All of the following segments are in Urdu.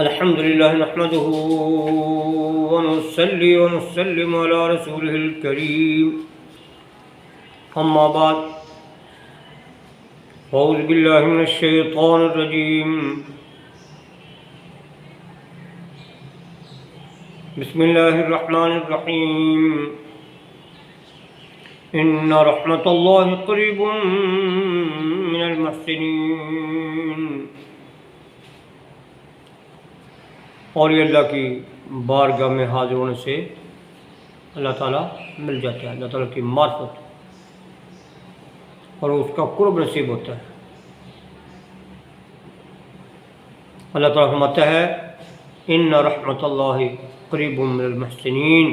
الحمد لله نحمده ونصلي ونسلم على رسوله الكريم أما بعد أعوذ بالله من الشيطان الرجيم بسم الله الرحمن الرحيم إن رحمة الله قريب من المحسنين اور یہ اللہ کی بارگاہ میں حاضر ہونے سے اللہ تعالیٰ مل جاتا ہے، اللہ تعالیٰ کی معرفت اور اس کا قرب نصیب ہوتا ہے۔ اللہ تعالیٰ فرماتا ہے ان رحمت اللہ قریب من المحسنین،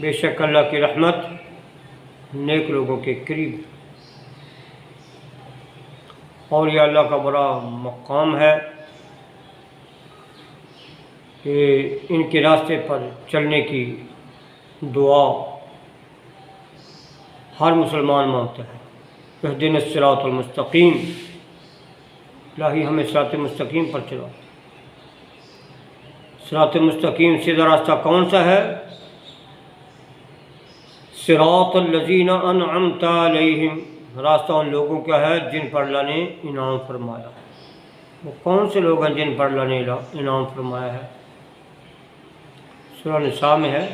بے شک اللہ کی رحمت نیک لوگوں کے قریب، اور یہ اللہ کا بڑا مقام ہے کہ ان کے راستے پر چلنے کی دعا ہر مسلمان مانگتا ہے۔ اہدنا الصراط المستقیم، الہی ہمیں صراط مستقیم پر چلا۔ صراط مستقیم سیدھا راستہ کون سا ہے؟ صراط الذین انعمت علیہم، راستہ ان لوگوں کا ہے جن پر اللہ نے انعام فرمایا۔ وہ کون سے لوگ ہیں جن پر اللہ نے انعام فرمایا ہے؟ سورہ نساء میں ہے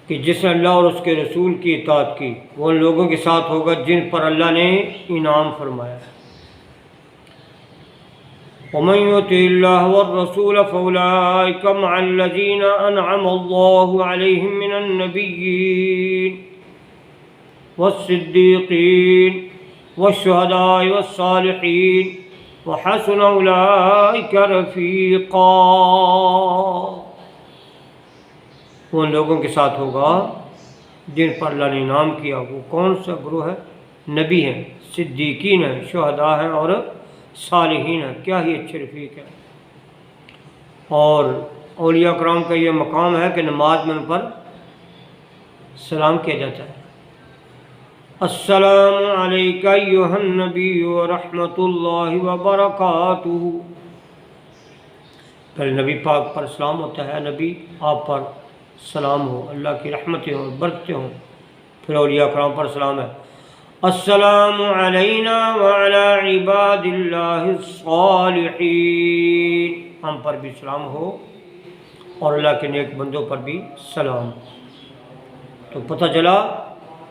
کہ جس نے اللہ اور اس کے رسول کی اطاعت کی وہ ان لوگوں کے ساتھ ہوگا جن پر اللہ نے انعام فرمایا ہے۔ وَمَن يُطِعِ اللَّهَ وَالرَّسُولَ فَأُولَٰئِكَ مَعَ الَّذِينَ أَنْعَمَ اللَّهُ عَلَيْهِم مِّنَ النَّبِيِّينَ وَالصِّدِّيقِينَ وَالشُّهَدَاءِ وَالصَّالِحِينَ وَحَسُنَ أُولَٰئِكَ رَفِيقًا، وہ ان لوگوں کے ساتھ ہوگا جن پر اللہ نے انعام کیا۔ وہ کون سا گروہ ہے؟ نبی ہیں، صدیقین ہیں، شہداء ہیں اور صالحین ہیں۔ کیا ہی اچھے رفیق ہیں۔ اور اولیاء کرام کا یہ مقام ہے کہ نماز میں ان پر سلام کیا جاتا ہے۔ السلام علیک ایھا النبی ورحمۃ اللہ وبرکاتہ، پہلے نبی پاک پر سلام ہوتا ہے، نبی آپ پر سلام ہو، اللہ کی رحمتیں ہوں، برکتیں ہوں۔ پھر اولیاء کرام پر سلام ہے، السلام علینا وعلی عباد اللہ الصالحین، ہم پر بھی سلام ہو اور اللہ کے نیک بندوں پر بھی سلام۔ تو پتہ چلا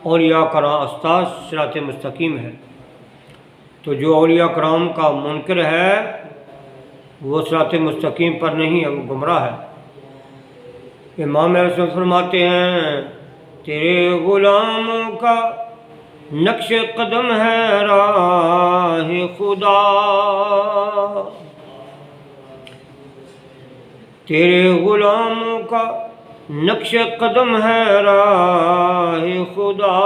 اولیاء کرام استاد صراط مستقیم ہے۔ تو جو اولیاء کرام کا منکر ہے وہ صراط مستقیم پر نہیں ہے، وہ گمراہ ہے۔ امام رسول فرماتے ہیں تیرے غلاموں کا نقش قدم ہے راہ خدا، تیرے غلاموں کا نقش قدم ہے راہ خدا،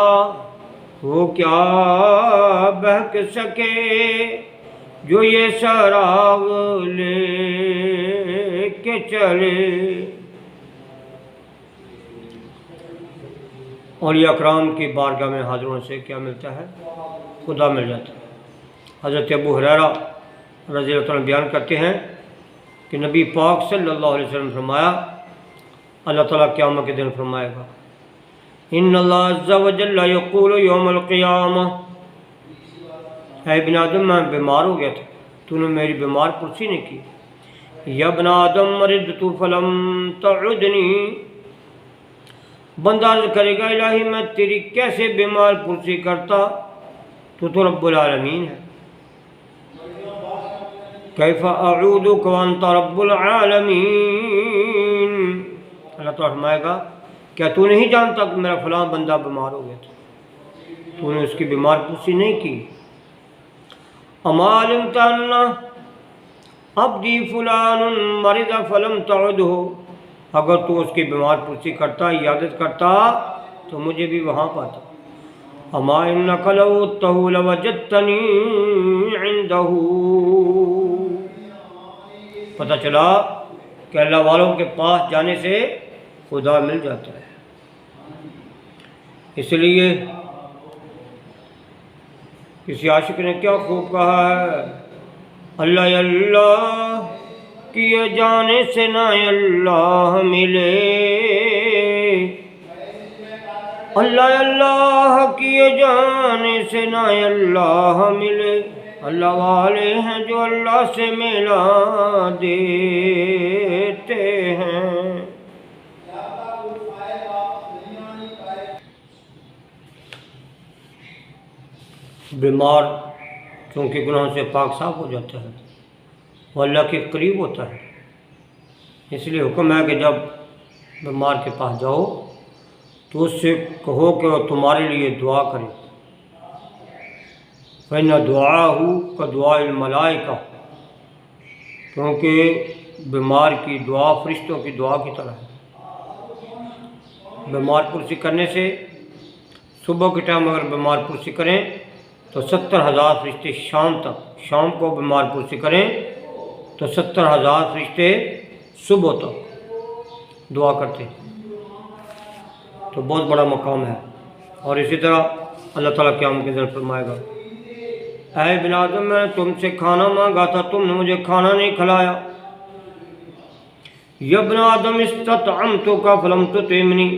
وہ کیا بہک سکے جو یہ سراغ لے کے چلے۔ اولیاء کرام کی بارگاہ میں حاضر ہونے سے کیا ملتا ہے؟ خدا مل جاتا ہے۔ حضرت ابو ہریرہ رضی اللہ عنہ بیان کرتے ہیں کہ نبی پاک صلی اللہ علیہ وسلم فرمایا، اللہ تعالیٰ قیامت کے دن فرمائے گا ان اللہ عز و جل یقول یوم القیامہ، اے ابن آدم میں بیمار ہو گیا تھا، تو نے میری بیمار پرسی نہیں کی۔ یا ابن آدم مرضت فلم تعدنی، بندہ عرض کرے گا الہی میں تیری کیسے بیمار پرسی کرتا، تو رب العالمین ہے۔ کیف اعودک وانت رب العالمین، اللہ تعالیٰ فرمائے گا کیا تو نہیں جانتا کہ میرا فلاں بندہ بیمار ہو گیا تھا، تو نے اس کی بیمار پرسی نہیں کی۔ اما علمت ان عبدی فلان مرض فلم تعدہ، اگر تو اس کی بیمار پرسی کرتا، عیادت کرتا تو مجھے بھی وہاں پاتا۔ اما انک لو عدتہ لوجدتنی عندہ، پتہ چلا کہ اللہ والوں کے پاس جانے سے خدا مل جاتا ہے۔ اس لیے کسی عاشق نے کیا خوب کہا ہے، اللہ اللہ کیے جانے سے نہ اللہ ملے، اللہ اللہ کیے جانے سے نہ اللہ ملے، اللہ والے ہیں جو اللہ سے ملا دیتے ہیں۔ بیمار چونکہ گناہ سے پاک صاف ہو جاتا ہے، وہ اللہ کے قریب ہوتا ہے، اس لیے حکم ہے کہ جب بیمار کے پاس جاؤ تو اس سے کہو کہ وہ تمہارے لیے دعا کرے، فَإِنَّ دُعَاءَهُ كَدُعَاءِ الْمَلَائِكَةِ، کیونکہ بیمار کی دعا فرشتوں کی دعا کی طرح ہے۔ بیمار پرسی کرنے سے صبح کے ٹائم اگر بیمار پرسی کریں تو 70,000 فرشتے شام کو بیمار پرسی کریں تو 70,000 فرشتے صبح تک دعا کرتے ہیں، تو بہت بڑا مقام ہے۔ اور اسی طرح اللہ تعالیٰ قیامت کے دن فرمائے گا، اے ابن آدم میں نے تم سے کھانا مانگا تھا، تم نے مجھے کھانا نہیں کھلایا، یا ابن آدم استطعمتک فلم تطعمنی،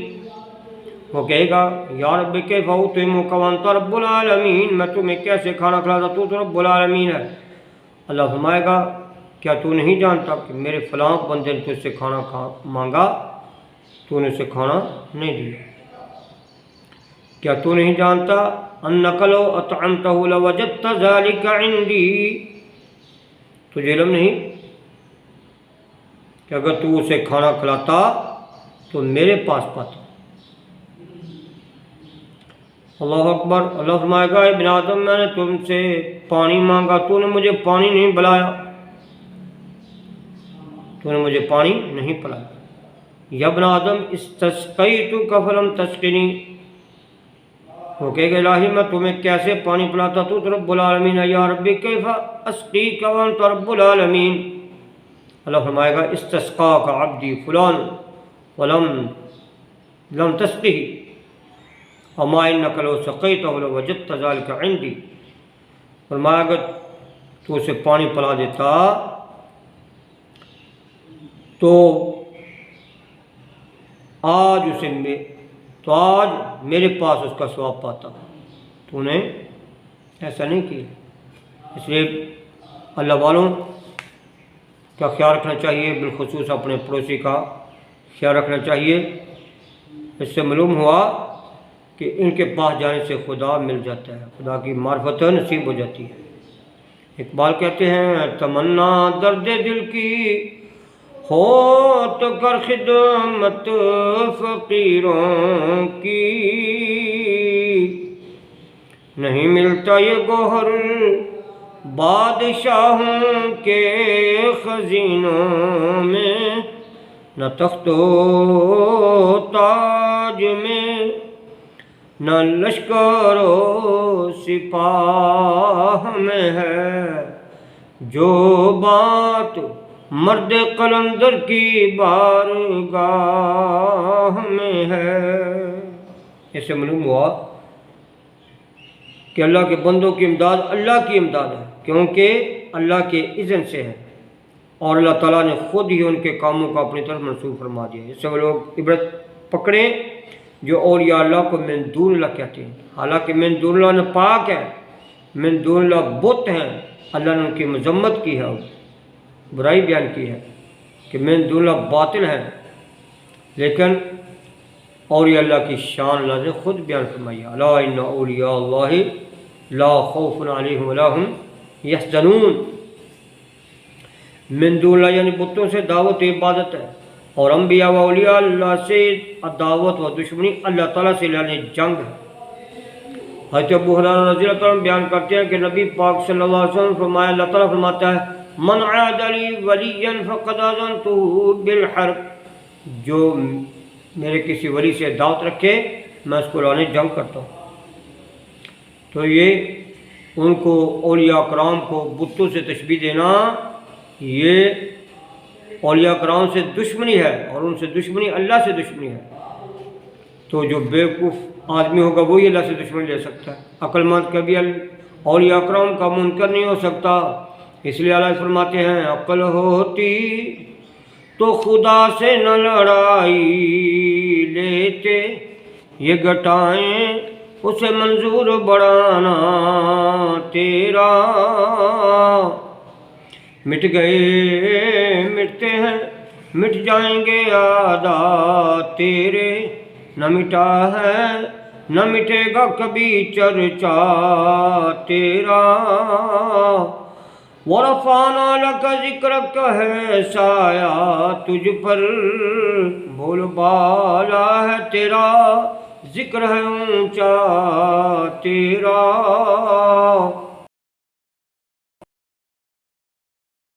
وہ کہے گا یا رب کیف اطعمک وانت رب العالمین، میں تمہیں کیسے کھانا کھلاتا، تو رب العالمین ہے۔ اللہ فرمائے گا کیا تو نہیں جانتا کہ میرے فلاں بندے نے تجھ سے کھانا مانگا، تو نے اسے کھانا نہیں دیا؟ کیا تو نہیں جانتا انک لو اطعمتہ لوجدت ذلک عندی، تجھے علم نہیں کہ اگر تو اسے کھانا کھلاتا تو میرے پاس پاتا؟ اللہ اکبر۔ اللہ فرمائے گا ابن آدم میں نے تم سے پانی مانگا، تو نے مجھے پانی نہیں پلایا، تو نے مجھے پانی نہیں پلایا، یا ابن آدم استسقیتک فلم تسقنی، وہ کہے گا الہی میں تمہیں کیسے پانی پلاتا، تو رب العالمین ہے، یا ربی کیف اسقیک وانت رب العالمین۔ اللہ فرمائے گا استسقاک عبدی فلان لم تسقہ اما انک لو سقیتہ لوجدت ذلک عندی، فرمایا اگر تو اسے پانی پلا دیتا تو آج میرے پاس اس کا ثواب پاتا، تو نے ایسا نہیں کیا۔ اس لیے اللہ والوں کا خیال رکھنا چاہیے، بالخصوص اپنے پڑوسی کا خیال رکھنا چاہیے۔ اس سے معلوم ہوا کہ ان کے پاس جانے سے خدا مل جاتا ہے، خدا کی معرفت نصیب ہو جاتی ہے۔ اقبال کہتے ہیں تمنا درد دل کی ہو تو کر خدمت فقیروں کی، نہیں ملتا یہ گوہر بادشاہوں کے خزینوں میں، نہ تخت و تاج میں، نہ لشکر و سپاہ میں ہے، جو بات مرد قلندر کی بارگاہ میں ہے۔ اس سے معلوم ہوا کہ اللہ کے بندوں کی امداد اللہ کی امداد ہے، کیونکہ اللہ کے اذن سے ہے، اور اللہ تعالیٰ نے خود ہی ان کے کاموں کو اپنی طرف منسوخ فرما دیا۔ اس سے وہ لوگ عبرت پکڑیں جو اولیاء اللہ کو من دون اللہ کہتے ہیں، حالانکہ من دون اللہ پاک ہے، من دون اللہ بت ہیں، اللہ نے ان کی مذمت کی ہے، برائی بیان کی ہے کہ من دون اللہ باطل ہے، لیکن اولیاء اللہ کی شان اللہ نے خود بیان فرمائی، الا ان اولیاء اللہ لا خوف علیہم ولا هم یحزنون۔ من دون اللہ یعنی بتوں سے دعوت عبادت ہے، اور انبیاء و اولیاء اللہ سے دعوت و دشمنی اللہ تعالیٰ سے لڑنے جنگ ہے۔ حضرت ابو ہریرہ رضی اللہ عنہ بیان کرتے ہیں کہ نبی پاک صلی اللہ علیہ وسلم فرمایا، اللہ تعالیٰ فرماتا ہے من عاد لی ولیا فقد آذنتہ بالحرب، جو میرے کسی ولی سے دعوت رکھے میں اس کو لڑنے جنگ کرتا ہوں۔ تو یہ ان کو اولیاء کرام کو بتوں سے تشبیہ دینا، یہ اولیاء کرام سے دشمنی ہے، اور ان سے دشمنی اللہ سے دشمنی ہے۔ تو جو بیوقوف آدمی ہوگا وہی اللہ سے دشمنی لے سکتا ہے، عقل مند کبھی اولیاء کرام کا منکر نہیں ہو سکتا۔ اس لیے اللہ فرماتے ہیں عقل ہوتی تو خدا سے نہ لڑائی لیتے، یہ گھٹائیں اسے منظور بڑھانا تیرا۔ مٹ گئے مٹتے ہیں مٹ جائیں گے عادات تیرے، نہ مٹا ہے نہ مٹے گا کبھی چرچا تیرا۔ وَرَفَعْنَا لَكَ ذِكْرَكَ ہے سایہ تجھ پر، بول بالا ہے تیرا ذکر ہے اونچا تیرا۔